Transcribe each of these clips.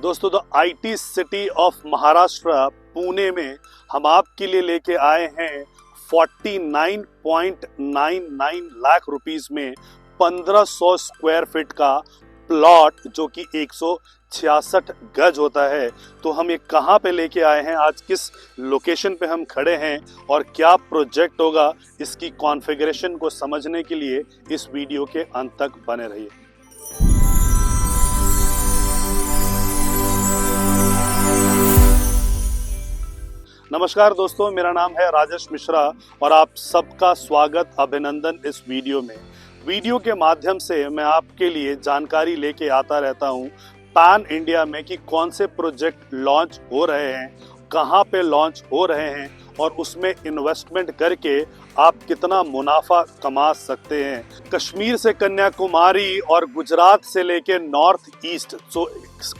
दोस्तों, the IT city of Maharashtra Pune में हम आपके लिए लेके आए हैं 49.99 लाख रुपीस में 1500 स्क्वायर फीट का प्लॉट, जो कि 166 गज होता है। तो हम ये कहाँ पे लेके आए हैं, आज किस लोकेशन पे हम खड़े हैं और क्या प्रोजेक्ट होगा, इसकी कॉन्फ़िगरेशन को समझने के लिए इस वीडियो के अंत तक बने रहिए। नमस्कार दोस्तों, मेरा नाम है राजेश मिश्रा और आप सबका स्वागत, अभिनंदन इस वीडियो में। वीडियो के माध्यम से मैं आपके लिए जानकारी लेके आता रहता हूँ पैन इंडिया में कि कौन से प्रोजेक्ट लॉन्च हो रहे हैं, कहाँ पे लॉन्च हो रहे हैं और उसमें इन्वेस्टमेंट करके आप कितना मुनाफा कमा सकते हैं। कश्मीर से कन्याकुमारी और गुजरात से लेके नॉर्थ ईस्ट, सो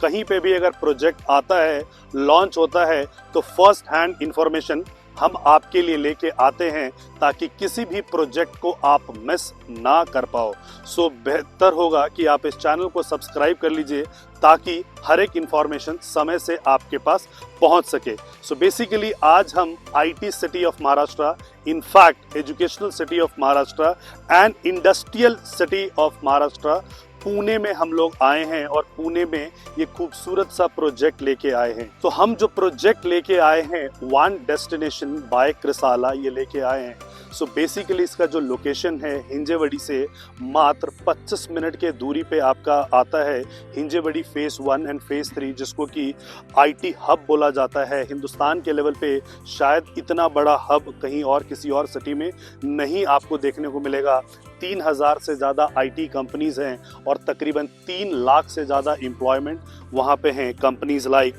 कहीं पे भी अगर प्रोजेक्ट आता है, लॉन्च होता है, तो फर्स्ट हैंड इंफॉर्मेशन हम आपके लिए लेके आते हैं ताकि किसी भी प्रोजेक्ट को आप मिस ना कर पाओ। सो बेहतर होगा कि आप इस चैनल को सब्सक्राइब कर लीजिए ताकि हर एक इंफॉर्मेशन समय से आपके पास पहुंच सके। सो बेसिकली आज हम IT city of Maharashtra, in fact educational city of Maharashtra and industrial city of Maharashtra Pune में हम लोग आए हैं और पुणे में ये खूबसूरत सा प्रोजेक्ट लेके आए हैं। तो हम जो प्रोजेक्ट लेके आए हैं, वन डेस्टिनेशन बाय क्रिसाला, ये लेके आए हैं। सो बेसिकली इसका जो लोकेशन है, हिंजेवड़ी से मात्र 25 मिनट के दूरी पे आपका आता है। हिंजेवड़ी फेज 1 एंड फेज 3, जिसको कि आईटी हब बोला जाता है। हिंदुस्तान के लेवल पे शायद इतना बड़ा हब कहीं और किसी और सिटी में नहीं आपको देखने को मिलेगा। 3000 से ज़्यादा आईटी कंपनीज हैं और तकरीबन 3 लाख से ज़्यादा एम्प्लॉयमेंट वहाँ पे हैं। Companies like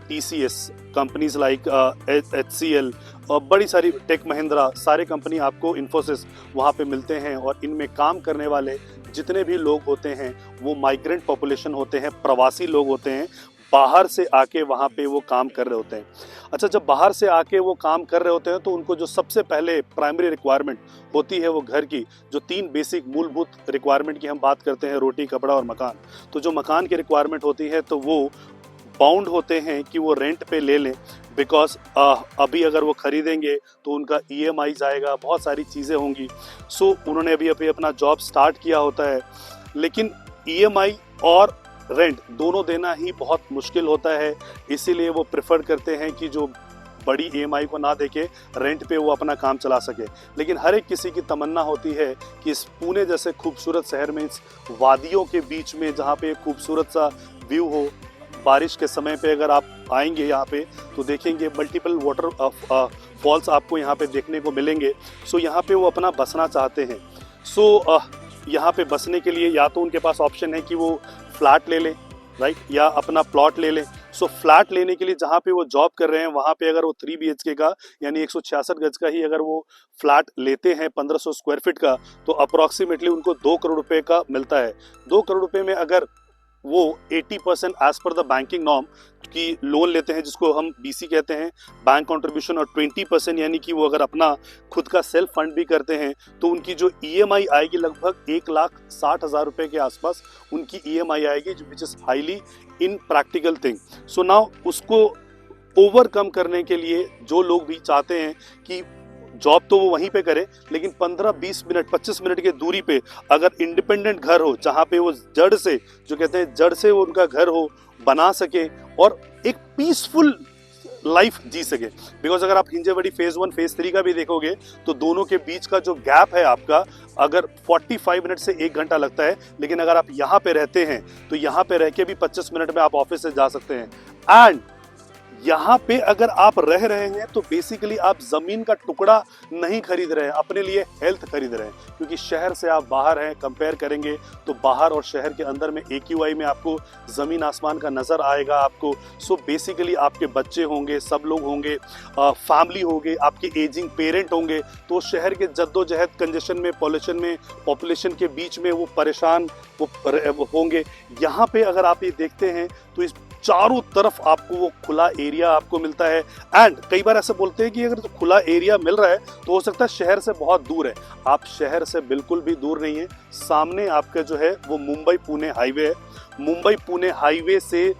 TCS, companies like HCL और बड़ी सारी टेक महिंद्रा, सारे कंपनी आपको, इन्फोसिस वहाँ पे मिलते हैं। और इनमें काम करने वाले जितने भी लोग होते हैं वो माइग्रेंट पॉपुलेशन होते हैं, प्रवासी लोग होते हैं, बाहर से आके वहाँ पे वो काम कर रहे होते हैं। अच्छा, जब बाहर से आके वो काम कर रहे होते हैं तो उनको जो सबसे पहले प्राइमरी रिक्वायरमेंट होती है वो घर की, जो 3 बेसिक मूलभूत रिक्वायरमेंट की हम बात करते हैं, रोटी, कपड़ा और मकान। तो जो मकान की रिक्वायरमेंट होती है तो वो बाउंड होते हैं कि वो रेंट पे ले लें, बिकॉज अभी अगर वो खरीदेंगे तो उनका EMI जाएगा, बहुत सारी चीज़ें होंगी। सो उन्होंने अभी अपना जॉब स्टार्ट किया होता है, लेकिन EMI और रेंट दोनों देना ही बहुत मुश्किल होता है। इसीलिए वो प्रेफर करते हैं कि जो बड़ी EMI को ना देके रेंट पे वो अपना काम चला सके। लेकिन हर एक किसी की तमन्ना होती है कि इस पुणे जैसे खूबसूरत शहर में, इस वादियों के बीच में, जहाँ पे खूबसूरत सा व्यू हो, बारिश के समय पे अगर आप आएंगे यहाँ पे तो देखेंगे मल्टीपल वाटर फॉल्स आपको यहाँ पे देखने को मिलेंगे। सो यहाँ पे वो अपना बसना चाहते हैं। सो यहाँ पे बसने के लिए या तो उनके पास ऑप्शन है कि वो फ्लैट ले लें, राइट, या अपना प्लॉट ले लें। सो फ्लैट लेने के लिए जहाँ पे वो जॉब कर रहे हैं वहाँ पे अगर वो 3 BHK का यानी 166 गज का ही अगर वो फ्लैट लेते हैं 1500 स्क्वायर फीट का, तो अप्रॉक्सीमेटली उनको 2 करोड़ रुपए का मिलता है। 2 करोड़ रुपए में अगर वो 80% as per the banking norm की लोन लेते हैं, जिसको हम BC कहते हैं, बैंक कंट्रीब्यूशन, और 20% यानी कि वो अगर अपना खुद का सेल्फ फंड भी करते हैं तो उनकी जो EMI आएगी लगभग 1,60,000 रुपए के आसपास उनकी EMI आएगी, which is highly impractical thing. So now उसको ओवरकम करने के लिए जो लोग भी चाहते हैं कि जॉब तो वो वहीं पे करे, लेकिन 15-20 मिनट, 25 मिनट के दूरी पे अगर इंडिपेंडेंट घर हो, जहाँ पे वो जड़ से, जो कहते हैं जड़ से, वो उनका घर हो, बना सके और एक पीसफुल लाइफ जी सके। बिकॉज अगर आप हिंजेवड़ी फेज 1 फेज 3 का भी देखोगे तो दोनों के बीच का जो गैप है आपका, अगर 45 मिनट से 1 घंटा लगता है, लेकिन अगर आप यहाँ पे रहते हैं तो यहाँ पे रह के भी 25 मिनट में आप ऑफिस से जा सकते हैं। एंड यहाँ पे अगर आप रह रहे हैं तो बेसिकली आप जमीन का टुकड़ा नहीं खरीद रहे हैं, अपने लिए हेल्थ खरीद रहे हैं। क्योंकि शहर से आप बाहर हैं, कंपेयर करेंगे तो बाहर और शहर के अंदर में AQI में आपको जमीन आसमान का नजर आएगा आपको। सो बेसिकली आपके बच्चे होंगे, सब लोग होंगे, फैमिली होंगे, आपके एजिंग पेरेंट होंगे, तो शहर के जद्दोजहद, कंजेशन में, पॉल्यूशन में, पॉपुलेशन के बीच में वो परेशान वो होंगे। यहाँ पे अगर आप ये देखते हैं तो इस चारों तरफ आपको वो खुला एरिया आपको मिलता है। एंड कई बार ऐसे बोलते हैं कि अगर तो खुला एरिया मिल रहा है तो हो सकता है शहर से बहुत दूर है। आप शहर से बिल्कुल भी दूर नहीं है। सामने आपका जो है वो मुंबई पुणे हाईवे है। मुंबई पुणे हाईवे से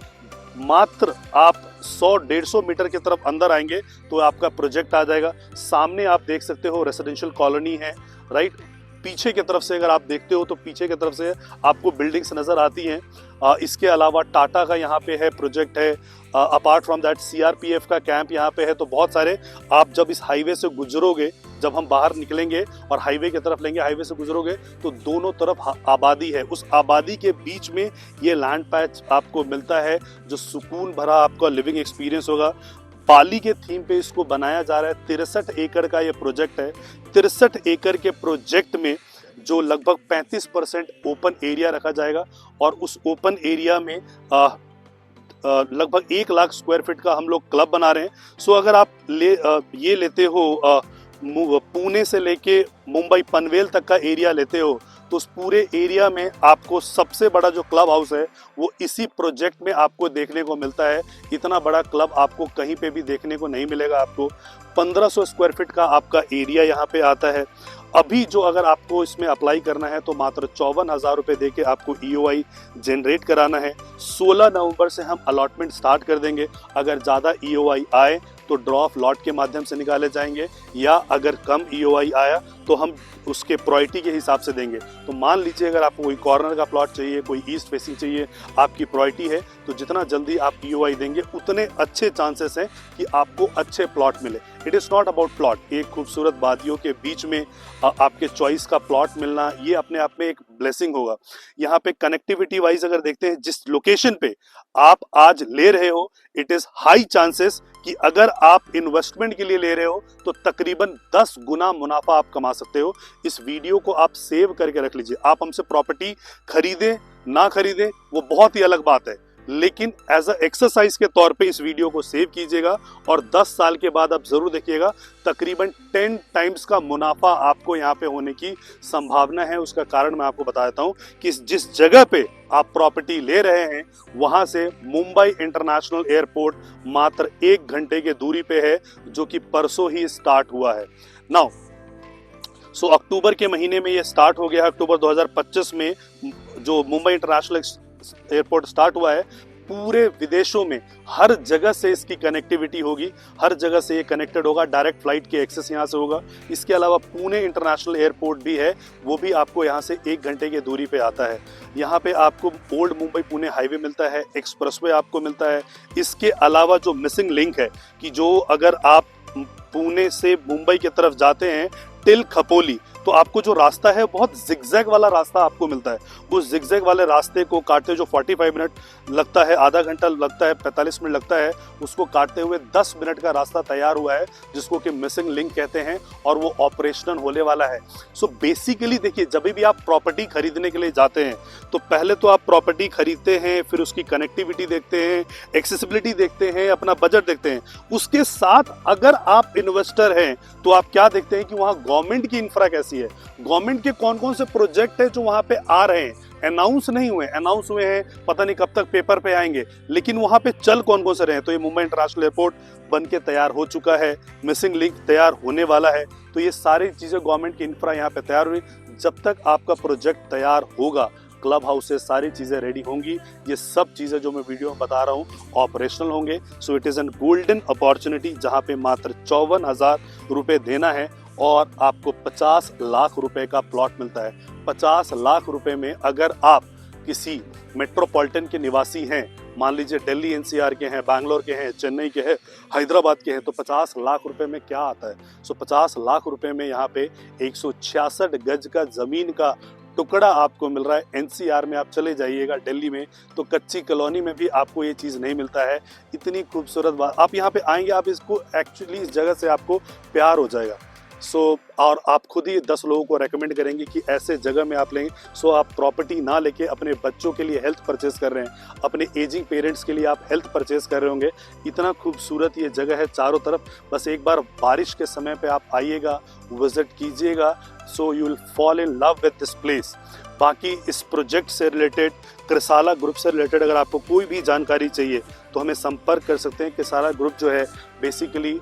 मात्र आप 100-150 मीटर की तरफ अंदर आएंगे तो आपका प्रोजेक्ट आ जाएगा। सामने आप देख सकते हो रेसिडेंशियल कॉलोनी है, राइट। पीछे की तरफ से अगर आप देखते हो तो पीछे की तरफ से आपको बिल्डिंग्स नजर आती हैं। इसके अलावा टाटा का यहाँ पे है प्रोजेक्ट है। अपार्ट फ्रॉम दैट सीआरपीएफ का कैंप यहाँ पे है। तो बहुत सारे, आप जब इस हाईवे से गुजरोगे, जब हम बाहर निकलेंगे और हाईवे की तरफ लेंगे, हाईवे से गुजरोगे तो दोनों तरफ आबादी है। उस आबादी के बीच में ये लैंड पैच आपको मिलता है जो सुकून भरा आपका लिविंग एक्सपीरियंस होगा। पाली के थीम पे इसको बनाया जा रहा है। 63 एकड़ का ये प्रोजेक्ट है। 63 एकड़ के प्रोजेक्ट में जो लगभग 35% ओपन एरिया रखा जाएगा और उस ओपन एरिया में लगभग 1 लाख स्क्वायर फीट का हम लोग क्लब बना रहे हैं। सो अगर आप ये लेते हो पुणे से लेके मुंबई पनवेल तक का एरिया लेते हो तो उस पूरे एरिया में आपको सबसे बड़ा जो क्लब हाउस है वो इसी प्रोजेक्ट में आपको देखने को मिलता है। इतना बड़ा क्लब आपको कहीं पे भी देखने को नहीं मिलेगा। आपको 1500 स्क्वायर फीट का आपका एरिया यहाँ पे आता है। अभी जो अगर आपको इसमें अप्लाई करना है तो मात्र 54,000 रुपये दे के आपको EOI जनरेट कराना है। 16 नवंबर से हम अलॉटमेंट स्टार्ट कर देंगे। अगर ज़्यादा EOI आए तो ड्रॉ ऑफ लॉट के माध्यम से निकाले जाएंगे, या अगर कम EOI आया तो हम उसके प्रायोरिटी के हिसाब से देंगे। तो मान लीजिए अगर आपको कोई कॉर्नर का प्लॉट चाहिए, कोई ईस्ट फेसिंग चाहिए, आपकी प्रायोरिटी है, तो जितना जल्दी आप EOI देंगे उतने अच्छे चांसेस हैं कि आपको अच्छे प्लॉट मिले। It is not about plot. एक खूबसूरत वादियों के बीच में आपके चॉइस का प्लॉट मिलना, ये अपने आप में एक ब्लेसिंग होगा। यहाँ पे कनेक्टिविटी वाइज अगर देखते हैं, जिस लोकेशन पे आप आज ले रहे हो, इट इज हाई चांसेस कि अगर आप इन्वेस्टमेंट के लिए ले रहे हो तो तकरीबन 10 गुना मुनाफा आप कमा सकते हो। इस वीडियो को आप सेव करके रख लीजिए। आप हमसे प्रॉपर्टी खरीदें ना खरीदें वो बहुत ही अलग बात है, लेकिन एज अ एक्सरसाइज के तौर पे इस वीडियो को सेव कीजिएगा और 10 साल के बाद आप जरूर देखिएगा तकरीबन 10 टाइम्स का मुनाफा आपको यहाँ पे होने की संभावना है। उसका कारण मैं आपको बताता हूँ कि जिस जगह पे आप प्रॉपर्टी ले रहे हैं वहां से मुंबई इंटरनेशनल एयरपोर्ट मात्र 1 घंटे के दूरी पे है, जो कि परसों ही स्टार्ट हुआ है। नाउ सो अक्टूबर के महीने में ये स्टार्ट हो गया। अक्टूबर 2025 में जो मुंबई इंटरनेशनल एयरपोर्ट स्टार्ट हुआ है, पूरे विदेशों में हर जगह से इसकी कनेक्टिविटी होगी, हर जगह से ये कनेक्टेड होगा। डायरेक्ट फ्लाइट के एक्सेस यहाँ से होगा। इसके अलावा पुणे इंटरनेशनल एयरपोर्ट भी है, वो भी आपको यहाँ से 1 घंटे की दूरी पे आता है। यहाँ पे आपको ओल्ड मुंबई पुणे हाईवे मिलता है, एक्सप्रेसवे आपको मिलता है। इसके अलावा जो मिसिंग लिंक है कि जो अगर आप पुणे से मुंबई की तरफ जाते हैं टिल खपोली, तो आपको जो रास्ता है बहुत जिगजैग वाला रास्ता आपको मिलता है। उस जिगजैग वाले रास्ते को काटते जो 45 मिनट लगता है, आधा घंटा लगता है, 45 मिनट लगता है, उसको काटते हुए 10 मिनट का रास्ता तैयार हुआ है, जिसको कि मिसिंग लिंक कहते हैं, और वो ऑपरेशनल होने वाला है। सो बेसिकली देखिए, जब भी आप प्रॉपर्टी खरीदने के लिए जाते हैं तो पहले तो आप प्रॉपर्टी खरीदते हैं, फिर उसकी कनेक्टिविटी देखते हैं, एक्सेसिबिलिटी देखते हैं, अपना बजट देखते हैं। उसके साथ अगर आप इन्वेस्टर हैं तो आप क्या देखते हैं कि वहाँ गवर्नमेंट की इंफ्रा कैसी है, गवर्नमेंट के कौन कौन से प्रोजेक्ट है जो वहां पे आ रहे हैं। अनाउंस नहीं हुए, अनाउंस हुए हैं, पता नहीं कब तक पेपर पे आएंगे, लेकिन वहां पे चल कौन कौन से रहे हैं। तो ये मुंबई इंटरनेशनल एयरपोर्ट बन के तैयार हो चुका है, मिसिंग लिंक तैयार होने वाला है। तो ये सारी चीजें गवर्नमेंट की इंफ्रा यहाँ पे तैयार हुई। जब तक आपका प्रोजेक्ट तैयार होगा, क्लब हाउस से सारी चीजें रेडी होंगी। ये सब चीजें जो मैं वीडियो में बता रहा हूँ ऑपरेशनल होंगे। So it is an golden opportunity, जहाँ पे मात्र 54,000 रुपए देना है और आपको 50 लाख रुपए का प्लॉट मिलता है। 50 लाख रुपए में अगर आप किसी मेट्रोपॉलिटन के निवासी हैं, मान लीजिए दिल्ली NCR के हैं, बैंगलोर के हैं, चेन्नई के हैं, हैदराबाद के हैं, तो 50 लाख रुपए में क्या आता है। सो 50 लाख रुपए में यहाँ पे 166 गज का जमीन का टुकड़ा आपको मिल रहा है। NCR में आप चले जाइएगा, दिल्ली में, तो कच्ची कॉलोनी में भी आपको ये चीज़ नहीं मिलता है। इतनी खूबसूरत बात, आप यहाँ पे आएंगे, आप इसको एक्चुअली इस जगह से आपको प्यार हो जाएगा। और आप खुद ही 10 लोगों को रेकमेंड करेंगे कि ऐसे जगह में आप लेंगे। आप प्रॉपर्टी ना लेके अपने बच्चों के लिए हेल्थ परचेज कर रहे हैं, अपने एजिंग पेरेंट्स के लिए आप हेल्थ परचेज कर रहे होंगे। इतना खूबसूरत ये जगह है चारों तरफ। बस एक बार बारिश के समय पे आप आइएगा, विजिट कीजिएगा, so you will fall in love with this place. बाकी इस प्रोजेक्ट से रिलेटेड, कृसाला ग्रुप से रिलेटेड अगर आपको कोई भी जानकारी चाहिए तो हमें संपर्क कर सकते हैं। कृसाला ग्रुप जो है बेसिकली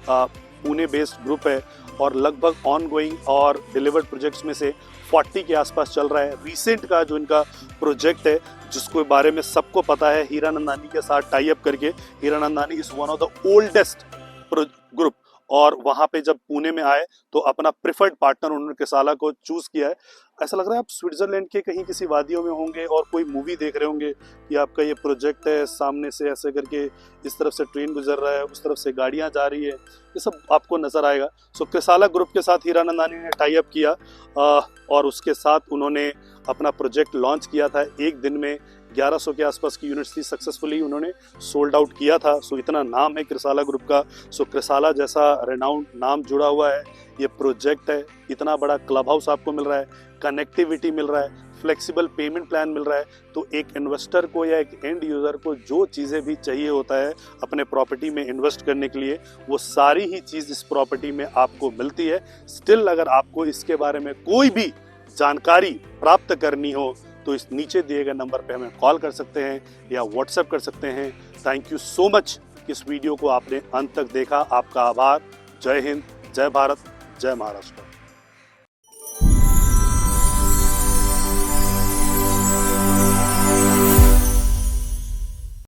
पुणे बेस्ड ग्रुप है और लगभग ऑन गोइंग और डिलीवर्ड प्रोजेक्ट्स में से 40 के आसपास चल रहा है। रिसेंट का जो इनका प्रोजेक्ट है जिसको बारे में सबको पता है, हीरानंदानी के साथ टाई अप करके, Hiranandani is one of the oldest group, और वहां पे जब पुणे में आए तो अपना प्रेफर्ड पार्टनर उन्होंने कृसाला को चूज किया है। ऐसा लग रहा है आप स्विट्जरलैंड के कहीं किसी वादियों में होंगे और कोई मूवी देख रहे होंगे कि आपका ये प्रोजेक्ट है, सामने से ऐसे करके इस तरफ से ट्रेन गुजर रहा है, उस तरफ से गाड़ियां जा रही है, ये सब आपको नजर आएगा। सो कृसाला ग्रुप के साथ हीरानंदानी ने टाई अप किया और उसके साथ उन्होंने अपना प्रोजेक्ट लॉन्च किया था। एक दिन में 1100 के आसपास की यूनिट्स थी, सक्सेसफुली उन्होंने सोल्ड आउट किया था। सो इतना नाम है कृसाला ग्रुप का। सो कृसाला जैसा रेनाउंड नाम जुड़ा हुआ है, ये प्रोजेक्ट है, इतना बड़ा क्लब हाउस आपको मिल रहा है, कनेक्टिविटी मिल रहा है, फ्लेक्सिबल पेमेंट प्लान मिल रहा है। तो एक इन्वेस्टर को या एक एंड यूजर को जो चीज़ें भी चाहिए होता है अपने प्रॉपर्टी में इन्वेस्ट करने के लिए, वो सारी ही चीज़ इस प्रॉपर्टी में आपको मिलती है। स्टिल अगर आपको इसके बारे में कोई भी जानकारी प्राप्त करनी हो तो इस नीचे दिए गए नंबर पे हमें कॉल कर सकते हैं या व्हाट्सएप कर सकते हैं। थैंक यू सो मच कि इस वीडियो को आपने अंत तक देखा। आपका आभार। जय हिंद, जय भारत, जय महाराष्ट्र।